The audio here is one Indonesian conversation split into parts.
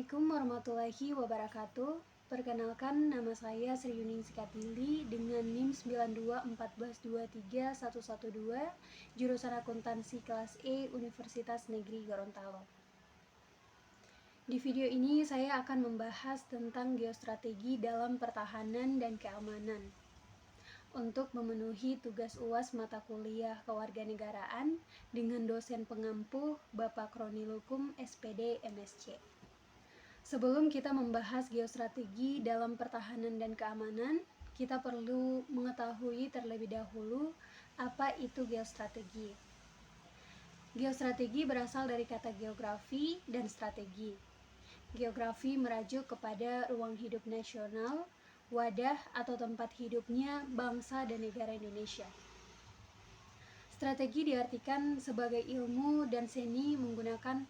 Assalamualaikum warahmatullahi wabarakatuh. Perkenalkan, nama saya Sri Yuning Sikatili dengan NIM 9214231112, jurusan Akuntansi kelas E, Universitas Negeri Gorontalo. Di video ini saya akan membahas tentang geostrategi dalam pertahanan dan keamanan. Untuk memenuhi tugas UAS mata kuliah kewarganegaraan dengan dosen pengampu Bapak Kronilukum SPD MSc. Sebelum kita membahas geostrategi dalam pertahanan dan keamanan, kita perlu mengetahui terlebih dahulu apa itu geostrategi. Geostrategi berasal dari kata geografi dan strategi. Geografi merajuk kepada ruang hidup nasional, wadah atau tempat hidupnya bangsa dan negara Indonesia. Strategi diartikan sebagai ilmu dan seni menggunakan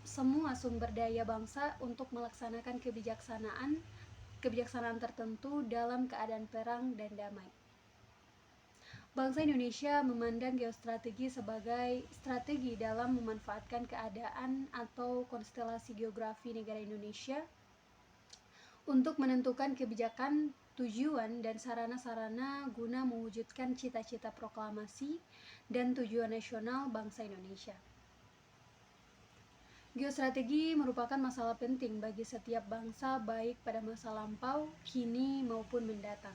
semua sumber daya bangsa untuk melaksanakan kebijaksanaan tertentu dalam keadaan perang dan damai. Bangsa Indonesia memandang geostrategi sebagai strategi dalam memanfaatkan keadaan atau konstelasi geografi negara Indonesia untuk menentukan kebijakan, tujuan, dan sarana-sarana guna mewujudkan cita-cita proklamasi dan tujuan nasional bangsa Indonesia. Geostrategi merupakan masalah penting bagi setiap bangsa baik pada masa lampau, kini maupun mendatang.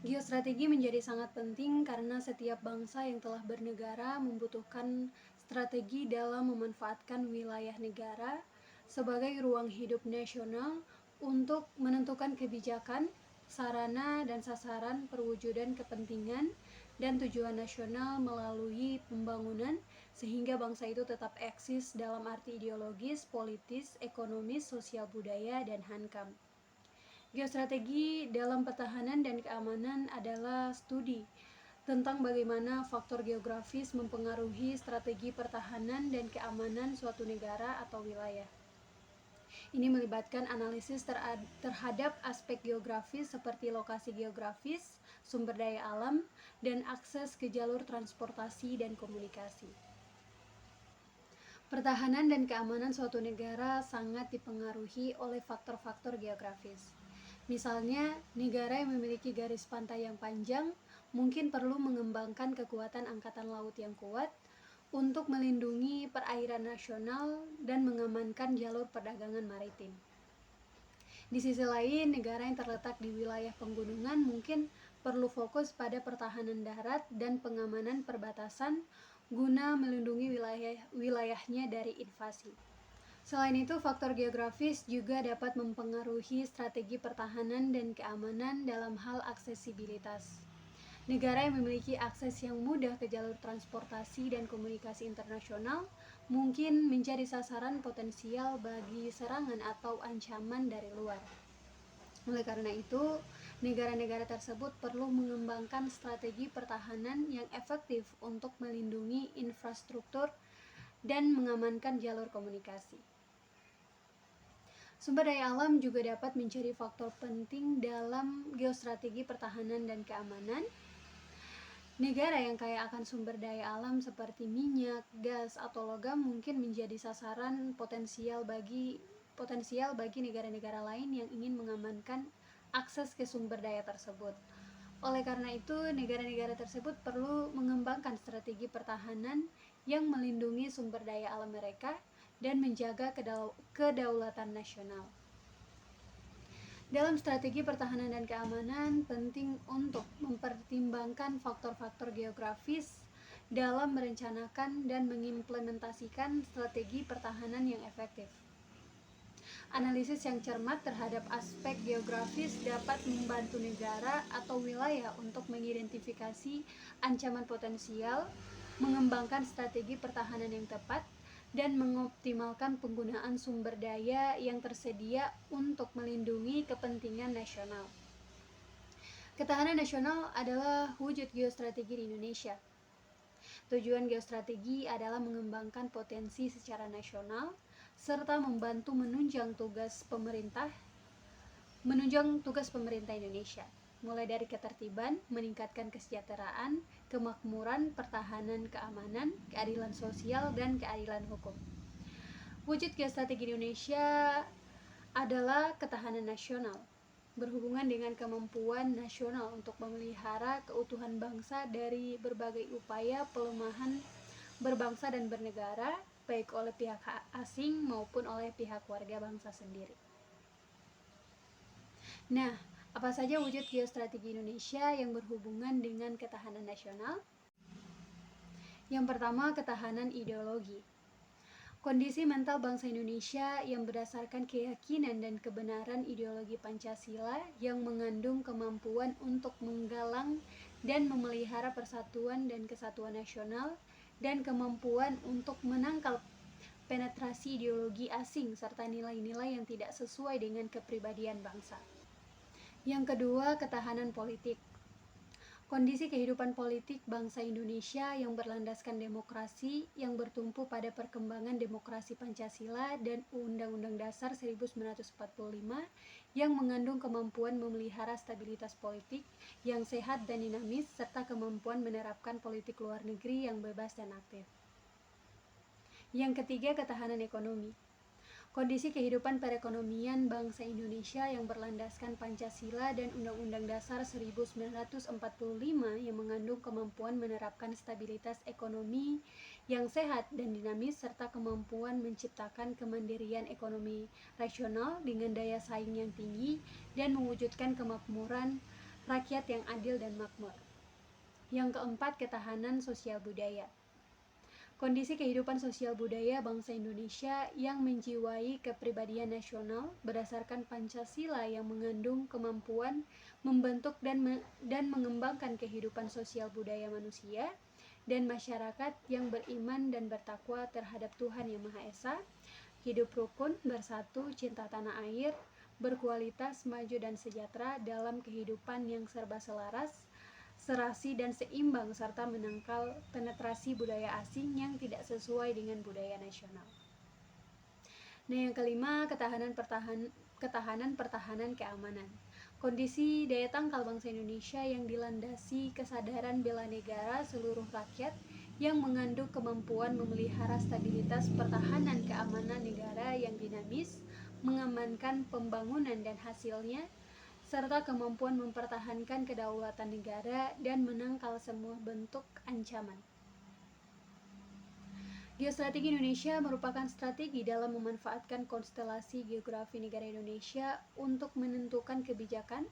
Geostrategi menjadi sangat penting karena setiap bangsa yang telah bernegara membutuhkan strategi dalam memanfaatkan wilayah negara sebagai ruang hidup nasional untuk menentukan kebijakan, sarana dan sasaran perwujudan kepentingan dan tujuan nasional melalui pembangunan sehingga bangsa itu tetap eksis dalam arti ideologis, politis, ekonomis, sosial budaya, dan hankam. Geostrategi dalam pertahanan dan keamanan adalah studi tentang bagaimana faktor geografis mempengaruhi strategi pertahanan dan keamanan suatu negara atau wilayah. Ini melibatkan analisis terhadap aspek geografis seperti lokasi geografis, sumber daya alam, dan akses ke jalur transportasi dan komunikasi. Pertahanan dan keamanan suatu negara sangat dipengaruhi oleh faktor-faktor geografis. Misalnya, negara yang memiliki garis pantai yang panjang mungkin perlu mengembangkan kekuatan angkatan laut yang kuat untuk melindungi perairan nasional dan mengamankan jalur perdagangan maritim. Di sisi lain, negara yang terletak di wilayah pegunungan mungkin perlu fokus pada pertahanan darat dan pengamanan perbatasan guna melindungi wilayahnya dari invasi. Selain itu, faktor geografis juga dapat mempengaruhi strategi pertahanan dan keamanan dalam hal aksesibilitas. Negara yang memiliki akses yang mudah ke jalur transportasi dan komunikasi internasional mungkin menjadi sasaran potensial bagi serangan atau ancaman dari luar. Oleh karena itu, negara-negara tersebut perlu mengembangkan strategi pertahanan yang efektif untuk melindungi infrastruktur dan mengamankan jalur komunikasi. Sumber daya alam juga dapat menjadi faktor penting dalam geostrategi pertahanan dan keamanan. Negara yang kaya akan sumber daya alam seperti minyak, gas, atau logam mungkin menjadi sasaran potensial bagi negara-negara lain yang ingin mengamankan akses ke sumber daya tersebut. Oleh karena itu, negara-negara tersebut perlu mengembangkan strategi pertahanan yang melindungi sumber daya alam mereka dan menjaga kedaulatan nasional. Dalam strategi pertahanan dan keamanan, penting untuk mempertimbangkan faktor-faktor geografis dalam merencanakan dan mengimplementasikan strategi pertahanan yang efektif. Analisis yang cermat terhadap aspek geografis dapat membantu negara atau wilayah untuk mengidentifikasi ancaman potensial, mengembangkan strategi pertahanan yang tepat, dan mengoptimalkan penggunaan sumber daya yang tersedia untuk melindungi kepentingan nasional. Ketahanan nasional adalah wujud geostrategi di Indonesia. Tujuan geostrategi adalah mengembangkan potensi secara nasional serta membantu menunjang tugas pemerintah Indonesia, mulai dari ketertiban, meningkatkan kesejahteraan, kemakmuran, pertahanan keamanan, keadilan sosial, dan keadilan hukum. Wujud geostrategi Indonesia adalah ketahanan nasional, berhubungan dengan kemampuan nasional untuk memelihara keutuhan bangsa dari berbagai upaya pelemahan berbangsa dan bernegara, baik oleh pihak asing maupun oleh pihak warga bangsa sendiri. Nah, apa saja wujud geostrategi Indonesia yang berhubungan dengan ketahanan nasional? Yang pertama, ketahanan ideologi. Kondisi mental bangsa Indonesia yang berdasarkan keyakinan dan kebenaran ideologi Pancasila yang mengandung kemampuan untuk menggalang dan memelihara persatuan dan kesatuan nasional dan kemampuan untuk menangkal penetrasi ideologi asing serta nilai-nilai yang tidak sesuai dengan kepribadian bangsa. Yang kedua, ketahanan politik. Kondisi kehidupan politik bangsa Indonesia yang berlandaskan demokrasi yang bertumpu pada perkembangan demokrasi Pancasila dan Undang-Undang Dasar 1945 yang mengandung kemampuan memelihara stabilitas politik yang sehat dan dinamis serta kemampuan menerapkan politik luar negeri yang bebas dan aktif. Yang ketiga, ketahanan ekonomi. Kondisi kehidupan perekonomian bangsa Indonesia yang berlandaskan Pancasila dan Undang-Undang Dasar 1945 yang mengandung kemampuan menerapkan stabilitas ekonomi yang sehat dan dinamis serta kemampuan menciptakan kemandirian ekonomi rasional dengan daya saing yang tinggi dan mewujudkan kemakmuran rakyat yang adil dan makmur. Yang keempat, ketahanan sosial budaya. Kondisi kehidupan sosial budaya bangsa Indonesia yang menjiwai kepribadian nasional berdasarkan Pancasila yang mengandung kemampuan membentuk dan mengembangkan kehidupan sosial budaya manusia dan masyarakat yang beriman dan bertakwa terhadap Tuhan Yang Maha Esa, hidup rukun, bersatu, cinta tanah air, berkualitas, maju dan sejahtera dalam kehidupan yang serba selaras, serasi dan seimbang serta menangkal penetrasi budaya asing yang tidak sesuai dengan budaya nasional. Nah, yang kelima, ketahanan pertahanan keamanan. Kondisi daya tangkal bangsa Indonesia yang dilandasi kesadaran bela negara seluruh rakyat yang mengandung kemampuan memelihara stabilitas pertahanan keamanan negara yang dinamis, mengamankan pembangunan dan hasilnya, serta kemampuan mempertahankan kedaulatan negara dan menangkal semua bentuk ancaman. Geostrategi Indonesia merupakan strategi dalam memanfaatkan konstelasi geografi negara Indonesia untuk menentukan kebijakan,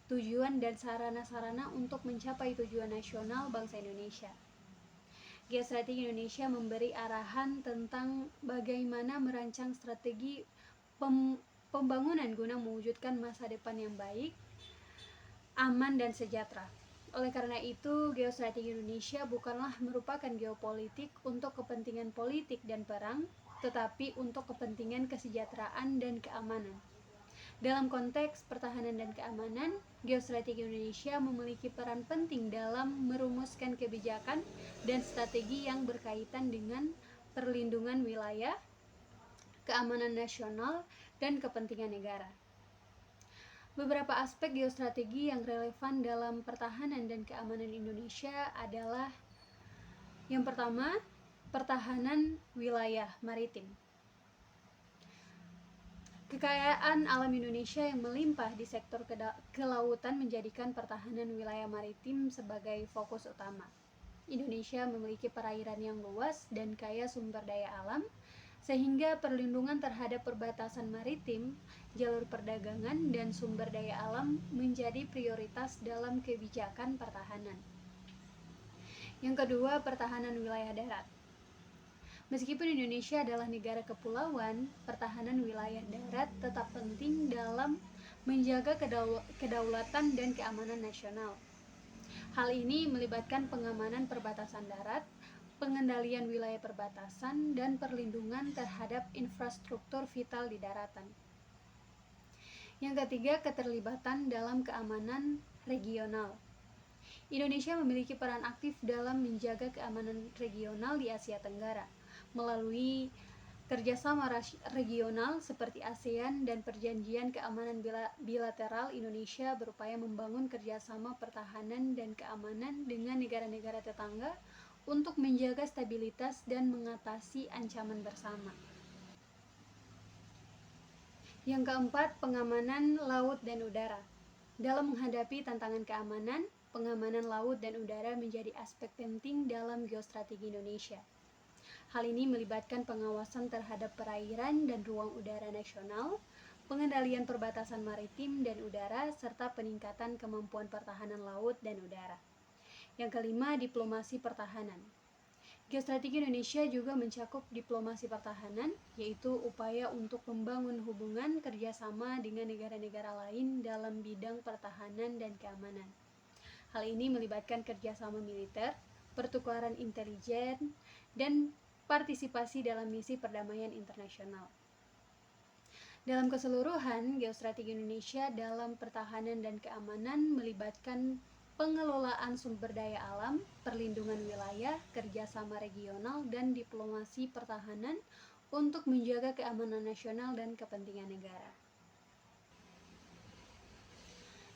tujuan, dan sarana-sarana untuk mencapai tujuan nasional bangsa Indonesia. Geostrategi Indonesia memberi arahan tentang bagaimana merancang strategi pembangunan guna mewujudkan masa depan yang baik, aman dan sejahtera. Oleh karena itu, geostrategi Indonesia bukanlah merupakan geopolitik untuk kepentingan politik dan perang, tetapi untuk kepentingan kesejahteraan dan keamanan. Dalam konteks pertahanan dan keamanan, geostrategi Indonesia memiliki peran penting dalam merumuskan kebijakan dan strategi yang berkaitan dengan perlindungan wilayah, keamanan nasional, dan kepentingan negara. Beberapa aspek geostrategi yang relevan dalam pertahanan dan keamanan Indonesia adalah: yang pertama, pertahanan wilayah maritim. Kekayaan alam Indonesia yang melimpah di sektor kelautan menjadikan pertahanan wilayah maritim sebagai fokus utama. Indonesia memiliki perairan yang luas dan kaya sumber daya alam, sehingga perlindungan terhadap perbatasan maritim, jalur perdagangan, dan sumber daya alam menjadi prioritas dalam kebijakan pertahanan. Yang kedua, pertahanan wilayah darat. Meskipun Indonesia adalah negara kepulauan, pertahanan wilayah darat tetap penting dalam menjaga kedaulatan dan keamanan nasional. Hal ini melibatkan pengamanan perbatasan darat, pengendalian wilayah perbatasan, dan perlindungan terhadap infrastruktur vital di daratan. Yang ketiga, keterlibatan dalam keamanan regional. Indonesia memiliki peran aktif dalam menjaga keamanan regional di Asia Tenggara melalui kerjasama regional seperti ASEAN dan perjanjian keamanan bilateral. Indonesia berupaya membangun kerjasama pertahanan dan keamanan dengan negara-negara tetangga untuk menjaga stabilitas dan mengatasi ancaman bersama. Yang keempat, pengamanan laut dan udara. Dalam menghadapi tantangan keamanan, pengamanan laut dan udara menjadi aspek penting dalam geostrategi Indonesia. Hal ini melibatkan pengawasan terhadap perairan dan ruang udara nasional, pengendalian perbatasan maritim dan udara, serta peningkatan kemampuan pertahanan laut dan udara. Yang kelima, diplomasi pertahanan. Geostrategi Indonesia juga mencakup diplomasi pertahanan, yaitu upaya untuk membangun hubungan kerjasama dengan negara-negara lain dalam bidang pertahanan dan keamanan. Hal ini melibatkan kerjasama militer, pertukaran intelijen, dan partisipasi dalam misi perdamaian internasional. Dalam keseluruhan, geostrategi Indonesia dalam pertahanan dan keamanan melibatkan pengelolaan sumber daya alam, perlindungan wilayah, kerjasama regional, dan diplomasi pertahanan untuk menjaga keamanan nasional dan kepentingan negara.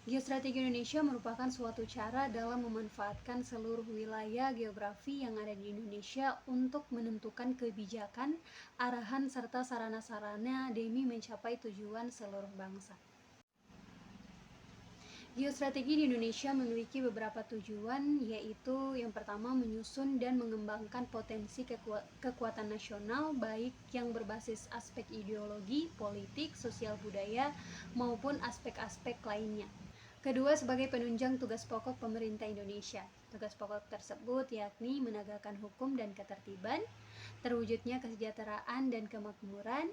Geostrategi Indonesia merupakan suatu cara dalam memanfaatkan seluruh wilayah geografi yang ada di Indonesia untuk menentukan kebijakan, arahan, serta sarana-sarana demi mencapai tujuan seluruh bangsa. Geostrategi di Indonesia memiliki beberapa tujuan, yaitu yang pertama menyusun dan mengembangkan potensi kekuatan nasional baik yang berbasis aspek ideologi, politik, sosial budaya, maupun aspek-aspek lainnya. Kedua, sebagai penunjang tugas pokok pemerintah Indonesia. Tugas pokok tersebut yakni menegakkan hukum dan ketertiban, terwujudnya kesejahteraan dan kemakmuran,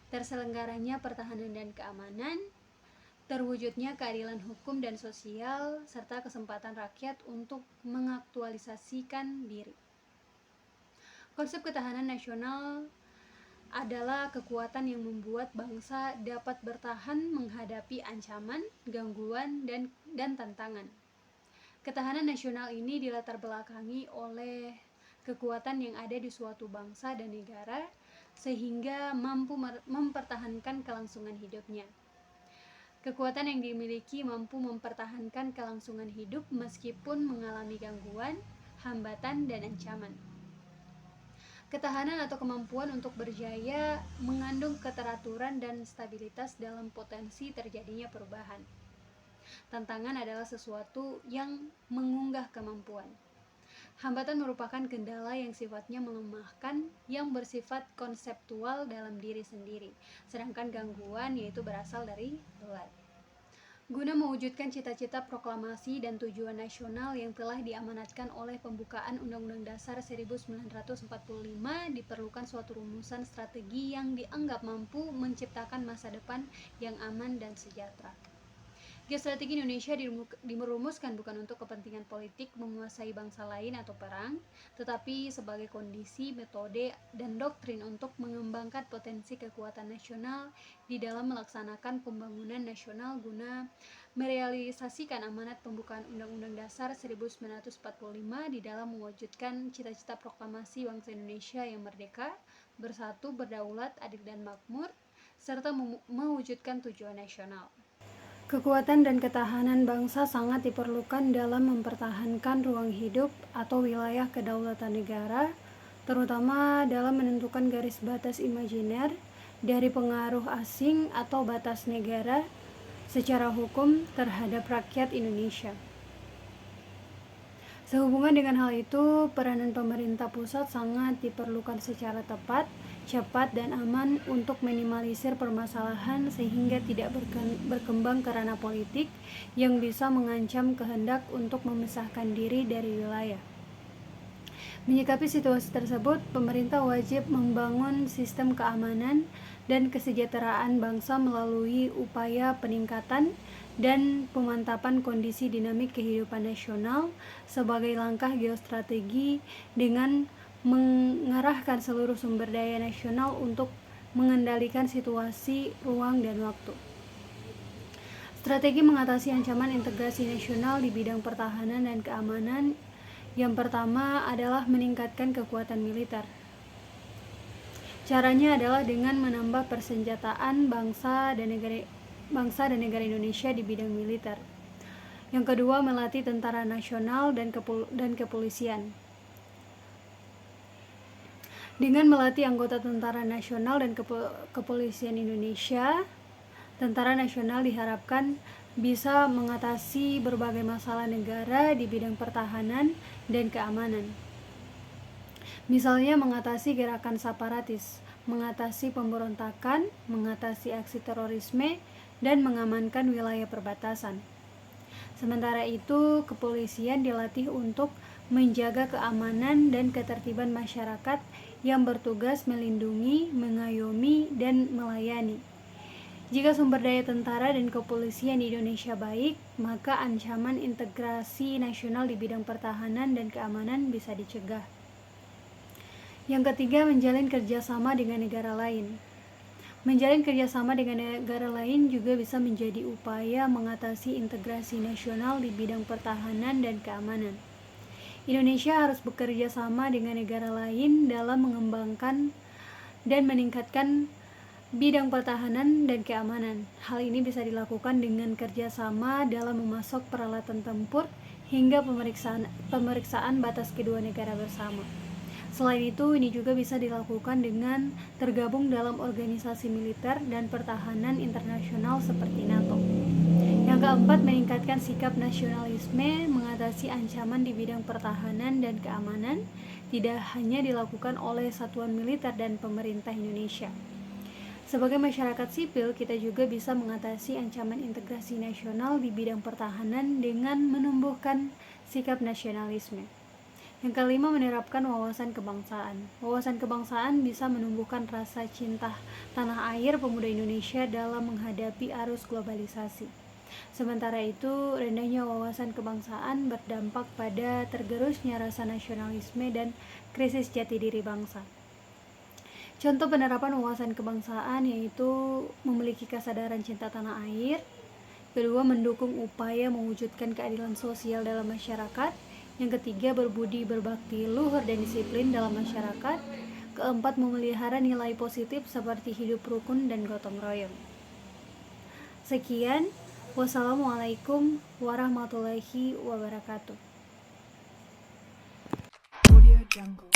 terselenggaranya pertahanan dan keamanan, terwujudnya keadilan hukum dan sosial, serta kesempatan rakyat untuk mengaktualisasikan diri. Konsep ketahanan nasional adalah kekuatan yang membuat bangsa dapat bertahan menghadapi ancaman, gangguan, dan tantangan. Ketahanan nasional ini dilatar belakangi oleh kekuatan yang ada di suatu bangsa dan negara sehingga mampu mempertahankan kelangsungan hidupnya. Kekuatan yang dimiliki mampu mempertahankan kelangsungan hidup meskipun mengalami gangguan, hambatan, dan ancaman. Ketahanan atau kemampuan untuk berjaya mengandung keteraturan dan stabilitas dalam potensi terjadinya perubahan. Tantangan adalah sesuatu yang mengunggah kemampuan. Hambatan merupakan kendala yang sifatnya melemahkan, yang bersifat konseptual dalam diri sendiri, sedangkan gangguan yaitu berasal dari luar. Guna mewujudkan cita-cita proklamasi dan tujuan nasional yang telah diamanatkan oleh pembukaan Undang-Undang Dasar 1945, diperlukan suatu rumusan strategi yang dianggap mampu menciptakan masa depan yang aman dan sejahtera. Geostrategi Indonesia dirumuskan bukan untuk kepentingan politik menguasai bangsa lain atau perang, tetapi sebagai kondisi, metode, dan doktrin untuk mengembangkan potensi kekuatan nasional di dalam melaksanakan pembangunan nasional guna merealisasikan amanat pembukaan Undang-Undang Dasar 1945 di dalam mewujudkan cita-cita proklamasi bangsa Indonesia yang merdeka, bersatu, berdaulat, adil, dan makmur, serta mewujudkan tujuan nasional. Kekuatan dan ketahanan bangsa sangat diperlukan dalam mempertahankan ruang hidup atau wilayah kedaulatan negara, terutama dalam menentukan garis batas imajiner dari pengaruh asing atau batas negara secara hukum terhadap rakyat Indonesia. Sehubungan dengan hal itu, peranan pemerintah pusat sangat diperlukan secara tepat, cepat, dan aman untuk minimalisir permasalahan sehingga tidak berkembang ke ranah politik yang bisa mengancam kehendak untuk memisahkan diri dari wilayah. Menyikapi situasi tersebut, pemerintah wajib membangun sistem keamanan dan kesejahteraan bangsa melalui upaya peningkatan dan pemantapan kondisi dinamik kehidupan nasional sebagai langkah geostrategi dengan mengarahkan seluruh sumber daya nasional untuk mengendalikan situasi, ruang, dan waktu. Strategi mengatasi ancaman integrasi nasional di bidang pertahanan dan keamanan yang pertama adalah meningkatkan kekuatan militer. Caranya adalah dengan menambah persenjataan bangsa dan negara Indonesia di bidang militer. Yang kedua, melatih tentara nasional dan kepolisian. Dengan melatih anggota Tentara Nasional dan Kepolisian Indonesia, Tentara Nasional diharapkan bisa mengatasi berbagai masalah negara di bidang pertahanan dan keamanan. Misalnya mengatasi gerakan separatis, mengatasi pemberontakan, mengatasi aksi terorisme, dan mengamankan wilayah perbatasan. Sementara itu, kepolisian dilatih untuk menjaga keamanan dan ketertiban masyarakat yang bertugas melindungi, mengayomi, dan melayani. Jika sumber daya tentara dan kepolisian di Indonesia baik, maka ancaman integrasi nasional di bidang pertahanan dan keamanan bisa dicegah. Yang ketiga, menjalin kerjasama dengan negara lain. Menjalin kerjasama dengan negara lain juga bisa menjadi upaya mengatasi integrasi nasional di bidang pertahanan dan keamanan. Indonesia harus bekerja sama dengan negara lain dalam mengembangkan dan meningkatkan bidang pertahanan dan keamanan. Hal ini bisa dilakukan dengan kerjasama dalam memasok peralatan tempur hingga pemeriksaan batas kedua negara bersama. Selain itu, ini juga bisa dilakukan dengan tergabung dalam organisasi militer dan pertahanan internasional seperti NATO. Yang keempat, meningkatkan sikap nasionalisme mengatasi ancaman di bidang pertahanan dan keamanan tidak hanya dilakukan oleh satuan militer dan pemerintah Indonesia. Sebagai masyarakat sipil, kita juga bisa mengatasi ancaman integrasi nasional di bidang pertahanan dengan menumbuhkan sikap nasionalisme. Yang kelima, menerapkan wawasan kebangsaan. Wawasan kebangsaan bisa menumbuhkan rasa cinta tanah air pemuda Indonesia dalam menghadapi arus globalisasi. Sementara itu, rendahnya wawasan kebangsaan berdampak pada tergerusnya rasa nasionalisme dan krisis jati diri bangsa. Contoh penerapan wawasan kebangsaan yaitu memiliki kesadaran cinta tanah air. Kedua, mendukung upaya mewujudkan keadilan sosial dalam masyarakat. Yang ketiga, berbudi, berbakti, luhur, dan disiplin dalam masyarakat. Keempat, memelihara nilai positif seperti hidup rukun dan gotong royong. Sekian. Wassalamualaikum warahmatullahi wabarakatuh. Audio Jungle.